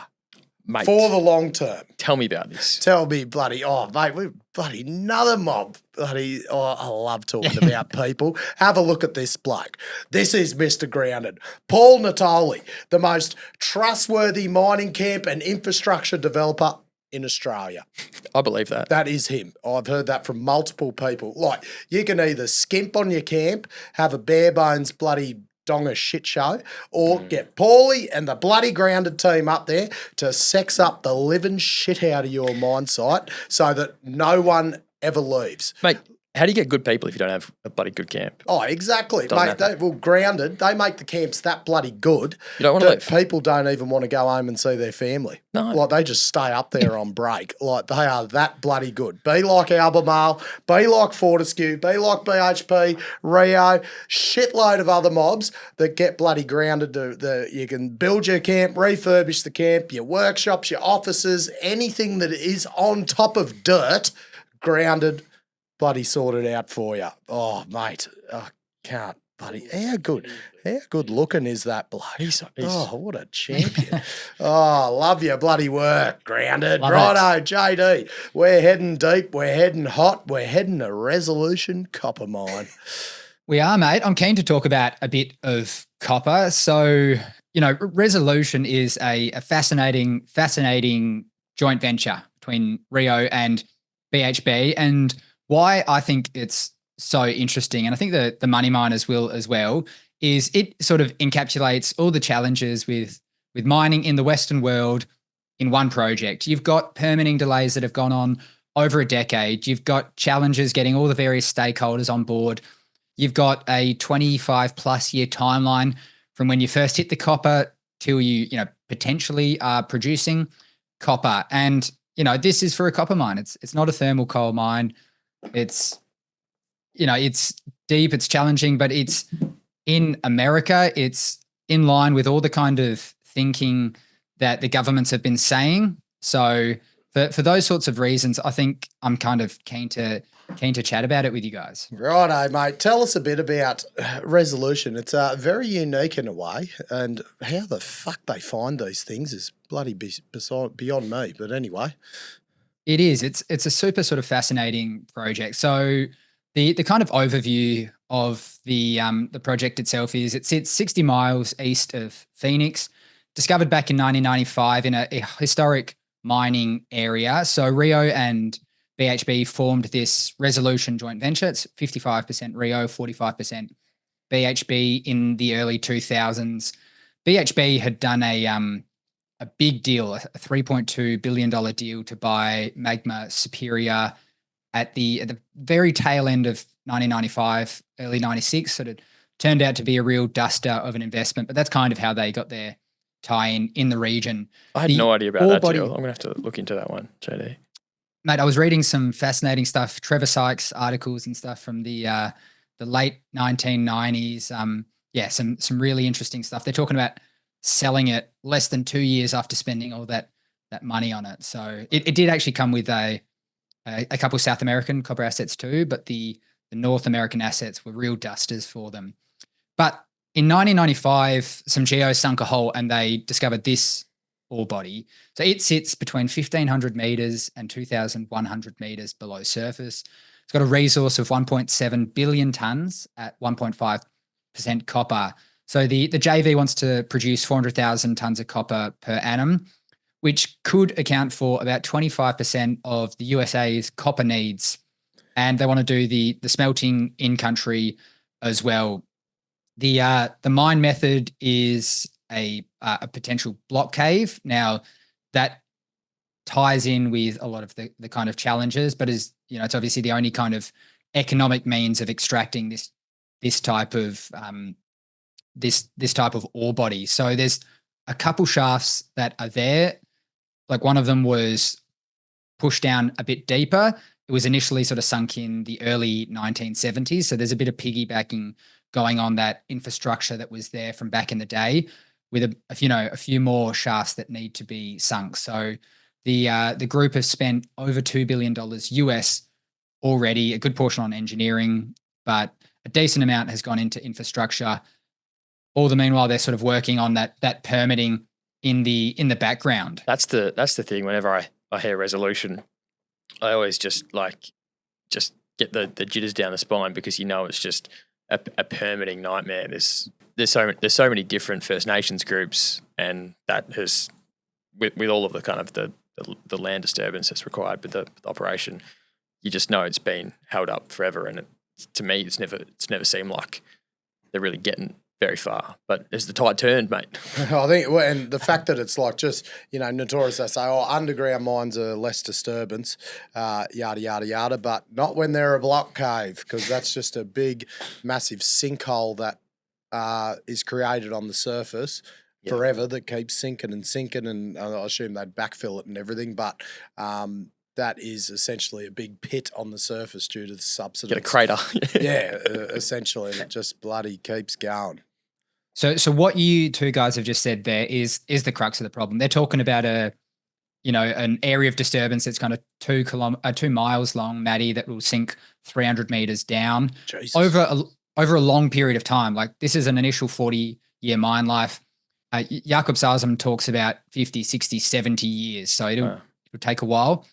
Mate, for the long term. Tell me about this. Tell me, bloody, mate, we're bloody another mob. Bloody, I love talking about people. Have a look at this bloke. This is Mr. Grounded. Paul Natoli, the most trustworthy mining camp and infrastructure developer in Australia. I believe that. That is him. I've heard that from multiple people. Like, you can either skimp on your camp, have a bare bones bloody Donga shit show, or get Paulie and the bloody Grounded team up there to sex up the living shit out of your mine site so that no one ever leaves. Mate, how do you get good people if you don't have a bloody good camp? Oh, exactly. Mate, Grounded, they make the camps that bloody good. You don't want to leave. People don't even want to go home and see their family. No. Like, they just stay up there on break. Like, they are that bloody good. Be like Albemarle, be like Fortescue, be like BHP, Rio, shitload of other mobs that get bloody grounded. You can build your camp, refurbish the camp, your workshops, your offices, anything that is on top of dirt, Grounded bloody sorted out for you. Oh, mate, I can't bloody. How good looking is that bloke? Oh, what a champion. Oh, love your bloody work, Grounded. Righto, JD. We're heading deep, we're heading hot, we're heading to Resolution Copper Mine. We are, mate. I'm keen to talk about a bit of copper. So, Resolution is a fascinating joint venture between Rio and BHP, and why I think it's so interesting, and I think the money miners will as well, is it sort of encapsulates all the challenges with mining in the Western world in one project. You've got permitting delays that have gone on over a decade. You've got challenges getting all the various stakeholders on board. You've got a 25 plus year timeline from when you first hit the copper till you potentially are producing copper. And, this is for a copper mine. It's not a thermal coal mine. It's deep, it's challenging, but it's in America. It's in line with all the kind of thinking that the governments have been saying. So for those sorts of reasons, I think I'm kind of keen to chat about it with you guys. Righto, mate. Tell us a bit about Resolution. It's very unique in a way, and how the fuck they find these things is bloody beyond me. But anyway. It is. It's a super sort of fascinating project. So the kind of overview of the project itself is it sits 60 miles east of Phoenix, discovered back in 1995 in a historic mining area. So Rio and BHP formed this Resolution joint venture. It's 55% Rio, 45% BHP in the early 2000s. BHP had done a big deal, a $3.2 billion deal to buy Magma Superior at the very tail end of 1995, early 96. Sort of turned out to be a real duster of an investment, but that's kind of how they got their tie in the region. I had no idea about that deal. I'm going to have to look into that one, JD. Mate, I was reading some fascinating stuff, Trevor Sykes articles and stuff from the late 1990s. Some really interesting stuff. They're talking about selling it less than 2 years after spending all that money on it. So it did actually come with a couple of South American copper assets too, but the the North American assets were real dusters for them. But in 1995, some geos sunk a hole and they discovered this ore body. So it sits between 1,500 meters and 2,100 meters below surface. It's got a resource of 1.7 billion tons at 1.5% copper. So the JV wants to produce 400,000 tons of copper per annum, which could account for about 25% of the USA's copper needs. And they want to do the smelting in country as well. The mine method is a potential block cave. Now, that ties in with a lot of the kind of challenges, but is, it's obviously the only kind of economic means of extracting this type of this type of ore body. So there's a couple shafts that are there. Like one of them was pushed down a bit deeper. It was initially sort of sunk in the early 1970s. So there's a bit of piggybacking going on that infrastructure that was there from back in the day, with a few more shafts that need to be sunk. So the group has spent over $2 billion US already, a good portion on engineering, but a decent amount has gone into infrastructure. All the meanwhile, they're sort of working on that permitting in the background. That's the thing. Whenever I hear resolution, I always just get the jitters down the spine, because it's just a permitting nightmare. There's so many different First Nations groups, and that has with all of the kind of the land disturbance that's required with the operation, you just know it's been held up forever. And to me, it's never seemed like they're really getting very far. But as the tide turned, mate. I think, and the fact that it's like just, notorious, they say, underground mines are less disturbance, yada, yada, yada, but not when they're a block cave, because that's just a big, massive sinkhole that is created on the surface forever, that keeps sinking, and I assume they'd backfill it and everything, but that is essentially a big pit on the surface due to the subsidence. Get a crater. Yeah, essentially, and it just bloody keeps going. So what you two guys have just said there is the crux of the problem. They're talking about an area of disturbance that's kind of 2 miles long, Maddie, that will sink 300 meters down. Jesus. over a long period of time. Like, this is an initial 40-year mine life. Jakob Salzman talks about 50, 60, 70 years. So it'll take a while.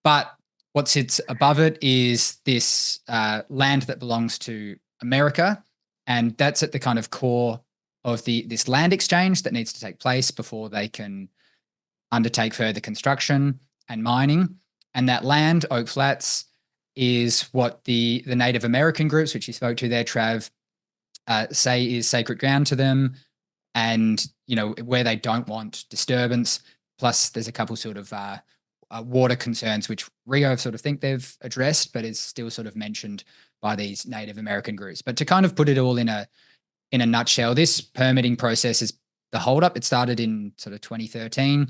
But what sits above it is this land that belongs to America. And that's at the kind of core of this land exchange that needs to take place before they can undertake further construction and mining. And that land, Oak Flats, is what the Native American groups, which you spoke to there, Trav, say is sacred ground to them, and where they don't want disturbance. Plus, there's a couple sort of water concerns which Rio sort of think they've addressed, but is still sort of mentioned by these Native American groups. But to kind of put it all in a nutshell, this permitting process is the holdup. It started in sort of 2013.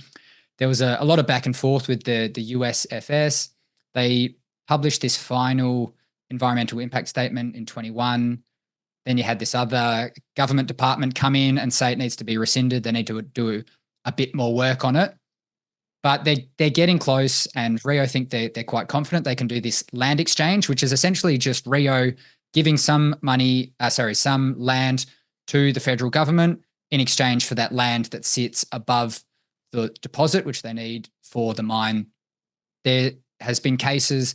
There was a lot of back and forth with the USFS. They published this final environmental impact statement in 21. Then you had this other government department come in and say it needs to be rescinded. They need to do a bit more work on it. But they're getting close, and Rio think they're quite confident they can do this land exchange, which is essentially just Rio giving some land to the federal government in exchange for that land that sits above the deposit, which they need for the mine. There has been cases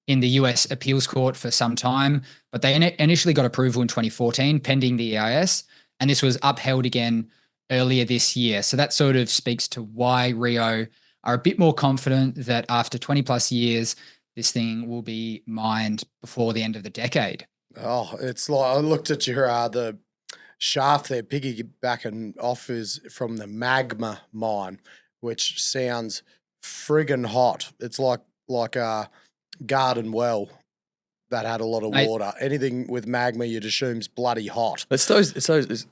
in the US appeals court for some time, but they initially got approval in 2014 pending the EIS, and this was upheld again earlier this year. So that sort of speaks to why Rio are a bit more confident that after 20 plus years, this thing will be mined before the end of the decade. Oh, it's like, I looked at your the shaft there, piggybacking off is from the magma mine, which sounds friggin' hot. It's like a garden well that had a lot of water. Anything with magma, you'd assume's bloody hot. Well,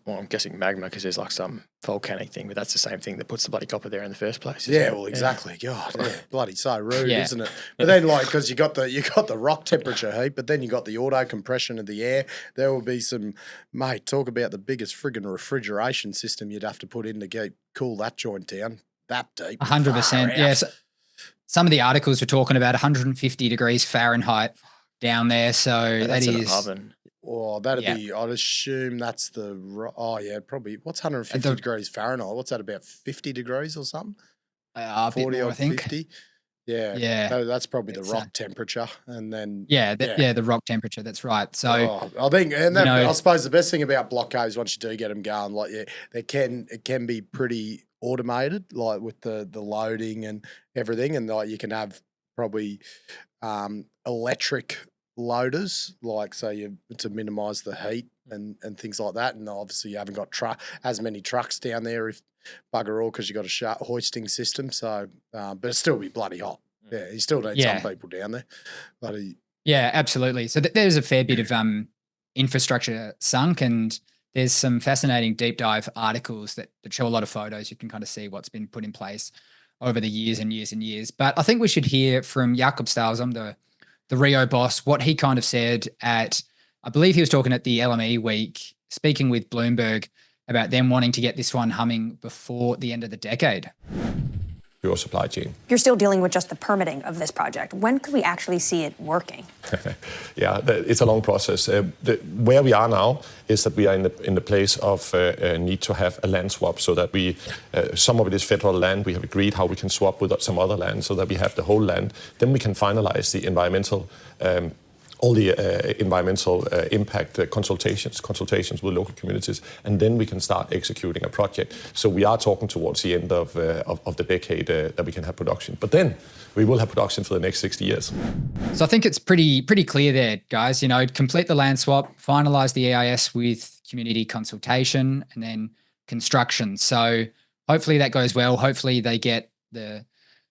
I'm guessing magma because there's like some volcanic thing, but that's the same thing that puts the bloody copper there in the first place. Yeah, well, exactly. God, bloody so rude, isn't it? But then, because you got the rock temperature heat, but then you got the auto compression of the air. There will be some, mate. Talk about the biggest friggin' refrigeration system you'd have to put in to cool that joint down that deep. 100%. Yes. Some of the articles were talking about 150 degrees Fahrenheit down there. So That's that an is oven. Oh, that'd be, I'd assume that's probably, what's 150 degrees Fahrenheit? What's that, about 50 degrees or something? a bit 40 more, or I think. 50? Yeah. Yeah. That's probably the It's, rock temperature. And then, the rock temperature. That's right. So I think, and I suppose the best thing about block caves, once you do get them going, like, it can be pretty automated, like with the loading and everything. And like you can have probably electric loaders, like to minimize the heat and things like that. And obviously you haven't got as many trucks down there if bugger all, because you've got a hoisting system. So, but it still be bloody hot. Yeah, you still need some people down there. Yeah, absolutely. So there's a fair bit of infrastructure sunk, and there's some fascinating deep dive articles that show a lot of photos. You can kind of see what's been put in place over the years and years and years. But I think we should hear from Jakob Stalsam, the Rio boss, what he kind of said at, I believe he was talking at the LME week, speaking with Bloomberg about them wanting to get this one humming before the end of the decade. Your supply chain. You're still dealing with just the permitting of this project. When could we actually see it working? Yeah, it's a long process. Where we are now is that we are in the place of need to have a land swap, so that we, some of it is federal land. We have agreed how we can swap with some other land so that we have the whole land. Then we can finalize the environmental all the environmental impact consultations with local communities, and then we can start executing a project. So we are talking towards the end of the decade that we can have production. But then we will have production for the next 60 years. So I think it's pretty clear there, guys. You know, complete the land swap, finalize the EIS with community consultation, and then construction. So hopefully that goes well. Hopefully they get the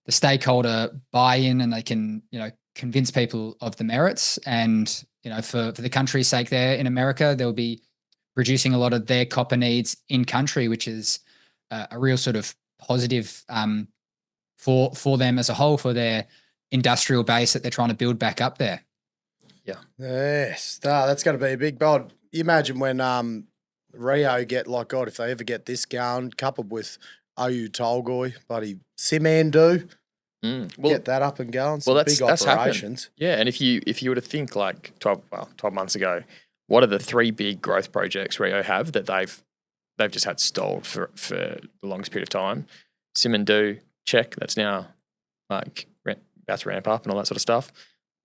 stakeholder buy-in, and they can, convince people of the merits. And, for the country's sake there in America, they'll be reducing a lot of their copper needs in country, which is a real sort of positive for them as a whole, for their industrial base that they're trying to build back up there. Yeah. Yes. That's going to be a big bod. You imagine when Rio get, like, God, if they ever get this going, coupled with Oyu Tolgoi, bloody Simandu, get that up and going. Some big operations. Happened. Yeah, and if you were to think like 12 months ago, what are the three big growth projects Rio have that they've just had stalled for the longest period of time? Simandu, check. That's now like about to ramp up and all that sort of stuff.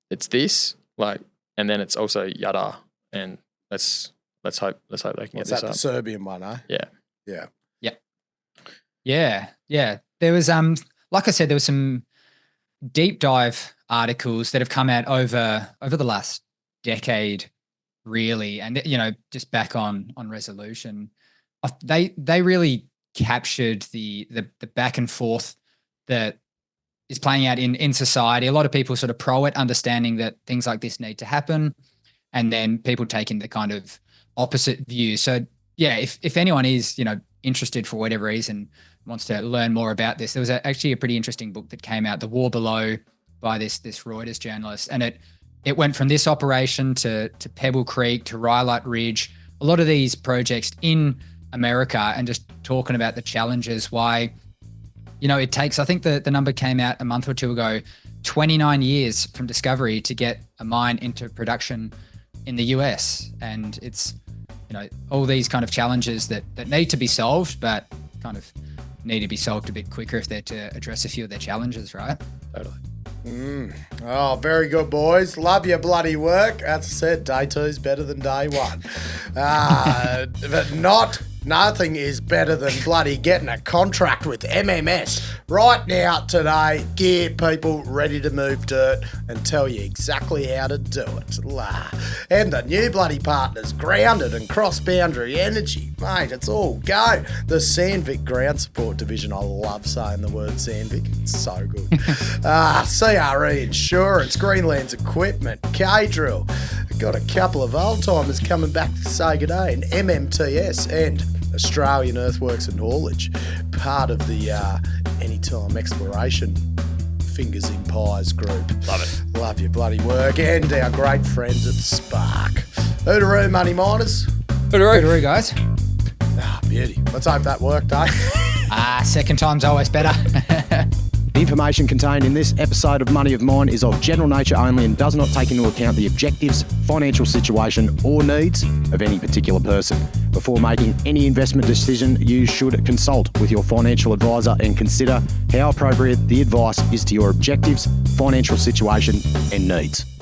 It's this, and then it's also Yada, and let's hope they can get this up. The Serbian one, eh? Yeah. Yeah. There was like I said, there was some deep dive articles that have come out over the last decade, really, and just back on resolution. They really captured the back and forth that is playing out in society. A lot of people sort of pro it, understanding that things like this need to happen, and then people taking the kind of opposite view. So yeah, if anyone is interested for whatever reason, wants to learn more about this, there was actually a pretty interesting book that came out, The War Below, by this Reuters journalist, and it went from this operation to Pebble Creek to Rhyolite Ridge, a lot of these projects in America, and just talking about the challenges, why it takes, I think the number came out a month or two ago, 29 years from discovery to get a mine into production in the US, and it's all these kind of challenges that need to be solved, but kind of need to be solved a bit quicker if they're to address a few of their challenges, right? Totally. Oh, very good, boys. Love your bloody work. As I said, day 2 is better than day 1. But nothing is better than bloody getting a contract with MMS right now today. Gear people ready to move dirt and tell you exactly how to do it. And the new bloody partners, Grounded and CrossBoundary Energy. Mate, it's all go. The Sandvik Ground Support division. I love saying the word Sandvik. It's so good. CRE Insurance, Greenlands Equipment, K-Drill. Got a couple of old-timers coming back to say good day, and MMTS and Australian Earthworks and Haulage, part of the Anytime Exploration Fingers in Pies group. Love it. Love your bloody work, and our great friends at Spark. Hootaroo, money miners. Hootaroo, guys. Beauty. Let's hope that worked, eh? Second time's always better. The information contained in this episode of Money of Mine is of general nature only and does not take into account the objectives, financial situation or needs of any particular person. Before making any investment decision, you should consult with your financial advisor and consider how appropriate the advice is to your objectives, financial situation and needs.